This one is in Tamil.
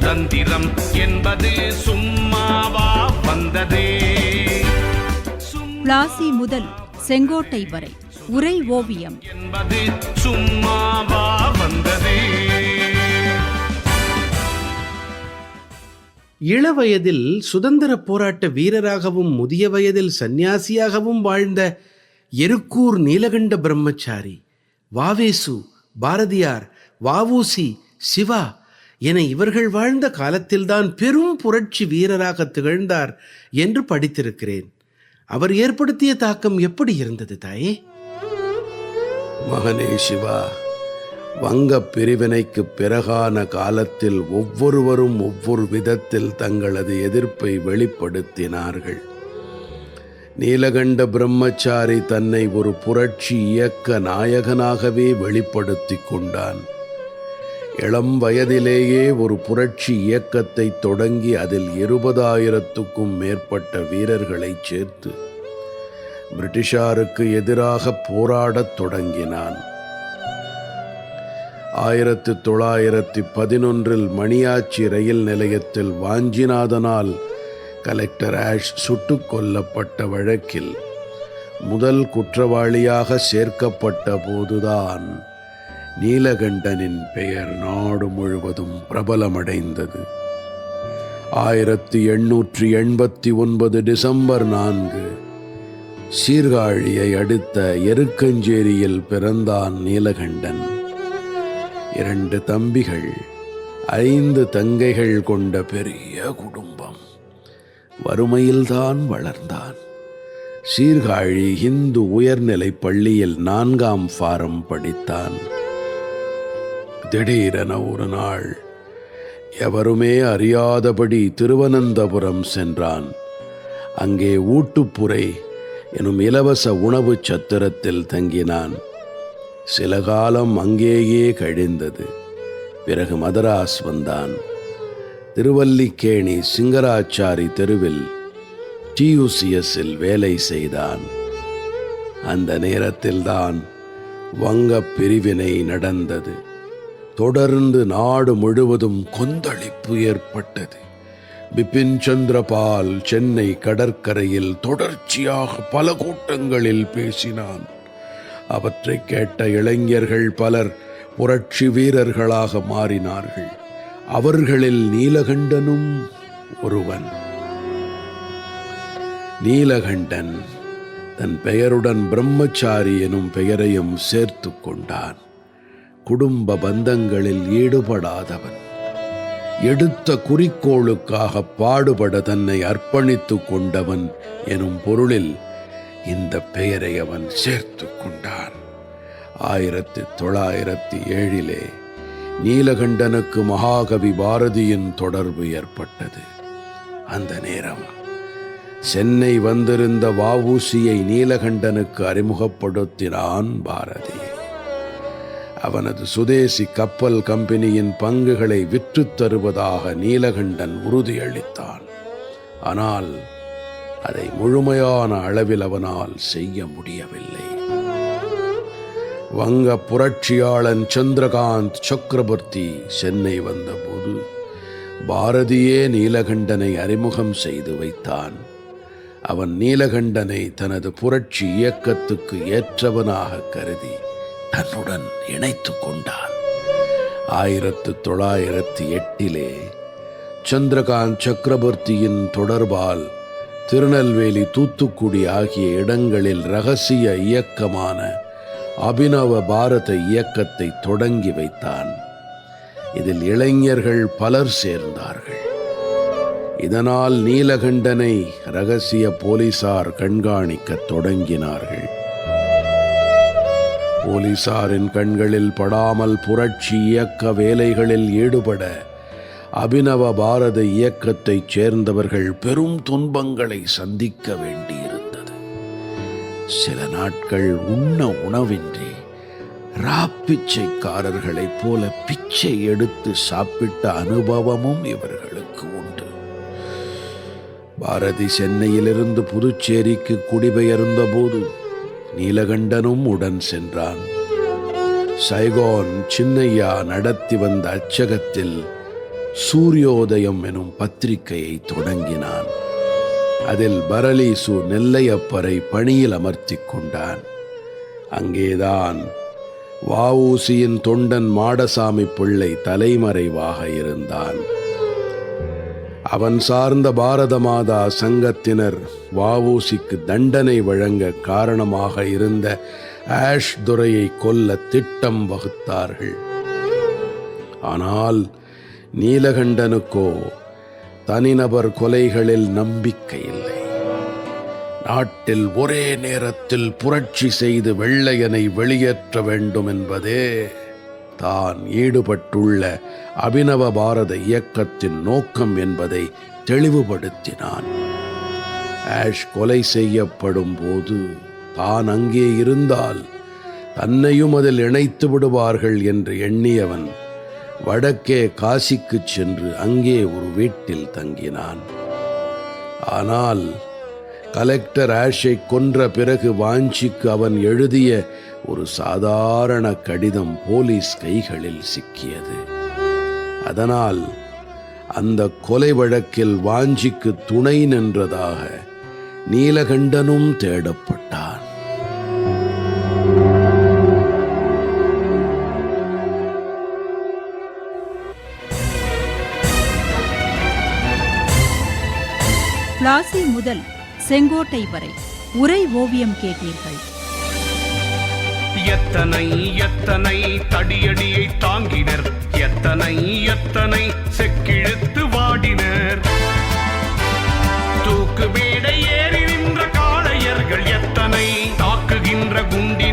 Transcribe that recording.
சுதந்திரம் என்பது சும்மாவா வந்ததே. பிளாசி முதல் செங்கோட்டை வரை உரை ஓவியம் என்பது சும்மாவா வந்ததே. இளவயதில் சுதந்திர போராட்ட வீரராகவும் முதிய வயதில் சந்நியாசியாகவும் வாழ்ந்த எருக்கூர் நீலகண்ட பிரம்மச்சாரி, வாவேசு, பாரதியார், வஉசி, சிவா என இவர்கள் வாழ்ந்த காலத்தில்தான் பெரும் புரட்சி வீரராக திகழ்ந்தார் என்று படித்திருக்கிறேன். அவர் ஏற்படுத்திய தாக்கம் எப்படி இருந்தது தாயே? மகனே சிவா, வங்கப் பிரிவினைக்கு பிறகான காலத்தில் ஒவ்வொருவரும் ஒவ்வொரு விதத்தில் தங்களது எதிர்ப்பை வெளிப்படுத்தினார்கள். நீலகண்ட பிரம்மச்சாரி தன்னை ஒரு புரட்சி இயக்க நாயகனாகவே வெளிப்படுத்தி கொண்டான். இளம் வயதிலேயே ஒரு புரட்சி இயக்கத்தை தொடங்கி அதில் 20,000க்கும் மேற்பட்ட வீரர்களை சேர்த்து பிரிட்டிஷாருக்கு எதிராக போராடத் தொடங்கினான். 1911 மணியாச்சி ரயில் நிலையத்தில் வாஞ்சிநாதனால் கலெக்டர் ஆஷ் சுட்டுக் கொல்லப்பட்ட வழக்கில் முதல் குற்றவாளியாக சேர்க்கப்பட்ட போதுதான் நீலகண்டனின் பெயர் நாடு முழுவதும் பிரபலமடைந்தது. 1889 டிசம்பர் 4 சீர்காழியை அடுத்த எருக்கஞ்சேரியில் பிறந்தான் நீலகண்டன். 2 தம்பிகள், 5 தங்கைகள் கொண்ட பெரிய குடும்பம். வறுமையில்தான் வளர்ந்தான். சீர்காழி இந்து உயர்நிலைப் பள்ளியில் 4ஆம் ஃபாரம் படித்தான். திடீரென ஒரு நாள் எவருமே அறியாதபடி திருவனந்தபுரம் சென்றான். அங்கே ஊட்டுப்புரை எனும் இலவச உணவு சத்திரத்தில் தங்கினான். சில காலம் அங்கேயே கழிந்தது. பிறகு மதராஸ் வந்தான். திருவல்லிக்கேணி சிங்கராச்சாரி தெருவில் TUCSல் வேலை செய்தான். அந்த நேரத்தில்தான் வங்கப் பிரிவினை நடந்தது. தொடர்ந்து நாடு முழுவதும் கொந்தளிப்பு ஏற்பட்டது. பிபின் சந்திரபால் சென்னை கடற்கரையில் தொடர்ச்சியாக பல கூட்டங்களில் பேசினான். அவற்றை கேட்ட இளைஞர்கள் பலர் புரட்சி வீரர்களாக மாறினார்கள். அவர்களில் நீலகண்டனும் ஒருவன். நீலகண்டன் தன் பெயருடன் பிரம்மச்சாரி எனும் பெயரையும் சேர்த்து கொண்டான். குடும்ப பந்தங்களில் ஈடுபடாதவன், எடுத்த குறிக்கோளுக்காக பாடுபட தன்னை அர்ப்பணித்து கொண்டவன் எனும் பொருளில் இந்த பெயரை அவன் சேர்த்து கொண்டான். 1907 நீலகண்டனுக்கு மகாகவி பாரதியின் தொடர்பு ஏற்பட்டது. அந்த நேரம் சென்னை வந்திருந்த வஉசியை நீலகண்டனுக்கு அறிமுகப்படுத்தினான் பாரதி. அவனது சுதேசி கப்பல் கம்பெனியின் பங்குகளை விற்றுத் தருவதாக நீலகண்டன் உறுதியளித்தான். ஆனால் அதை முழுமையான அளவில் அவனால் செய்ய முடியவில்லை. வங்க புரட்சியாளன் சந்திரகாந்த் சக்கரவர்த்தி சென்னை வந்தபோது பாரதியே நீலகண்டனை அறிமுகம் செய்து வைத்தான். அவன் நீலகண்டனை தனது புரட்சி இயக்கத்துக்கு ஏற்றவனாக கருதி தன்னுடன் இணைத்து கொண்டான். 1908 சந்திரகாந்த் சக்கரவர்த்தியின் தொடர்பால் திருநெல்வேலி, தூத்துக்குடி ஆகிய இடங்களில் இரகசிய இயக்கமான அபினவ பாரத இயக்கத்தை தொடங்கி வைத்தான். இதில் இளைஞர்கள் பலர் சேர்ந்தார்கள். இதனால் நீலகண்டனை இரகசிய போலீசார் கண்காணிக்க தொடங்கினார்கள். போலீசாரின் கண்களில் படாமல் புரட்சி இயக்க வேலைகளில் ஈடுபட அபினவ பாரத இயக்கத்தைச் சேர்ந்தவர்கள் பெரும் துன்பங்களை சந்திக்க வேண்டியிருந்தது. சில நாட்கள் உண்ண உணவின்றி ராப்பிச்சைக்காரர்களைப் போல பிச்சை எடுத்து சாப்பிட்ட அனுபவமும் இவர்களுக்கு உண்டு. பாரதி சென்னையிலிருந்து புதுச்சேரிக்கு குடிபெயர்ந்த போது நீலகண்டனும் உடன் சென்றான். சைகோன் சின்னையா நடத்தி வந்த அச்சகத்தில் சூரியோதயம் எனும் பத்திரிகையை தொடங்கினான். அதில் பரலீசு நெல்லையப்பரை பணியில் அமர்த்திக் கொண்டான். அங்கேதான் வ.உ.சியின் தொண்டன் மாடசாமி பிள்ளை தலைமறைவாக இருந்தான். அவன் சார்ந்த பாரத மாதா சங்கத்தினர் வ.உ.சிக்கு தண்டனை வழங்க காரணமாக இருந்த ஆஷ் துரையை கொல்ல திட்டம் வகுத்தார்கள். ஆனால் நீலகண்டனுக்கோ தனிநபர் கொலைகளில் நம்பிக்கை இல்லை. நாட்டில் ஒரே நேரத்தில் புரட்சி செய்து வெள்ளையனை வெளியேற்ற வேண்டும் என்பதே தான் ஈடுபட்டுள்ள அபினவ பாரத இயக்கத்தின் நோக்கம் என்பதை தெளிவுபடுத்தினான். ஆஷ் கொலை செய்யப்படும் போது தான் அங்கே இருந்தால் தன்னையும் அதில் இணைத்து விடுவார்கள் என்று எண்ணியவன் வடக்கே காசிக்குச் சென்று அங்கே ஒரு வீட்டில் தங்கினான். ஆனால் கலெக்டர் ஆஷை கொன்ற பிறகு வாஞ்சிக்கு அவன் எழுதிய ஒரு சாதாரண கடிதம் போலீஸ் கைகளில் சிக்கியது. அதனால் அந்த கொலை வழக்கில் வாஞ்சிக்கு துணை நின்றதாக நீலகண்டனும் தேடப்பட்டான். பிளாசி முதல் செங்கோட்டை வரை உரை ஓவியம் கேட்டீர்கள். எத்தனை எத்தனை தடியடியை தாங்கினர், எத்தனை எத்தனை செக்கிழுத்து வாடினர். தூக்கு மேடை ஏறி நின்ற காளையர்கள் எத்தனை, தாக்குகின்ற குண்டி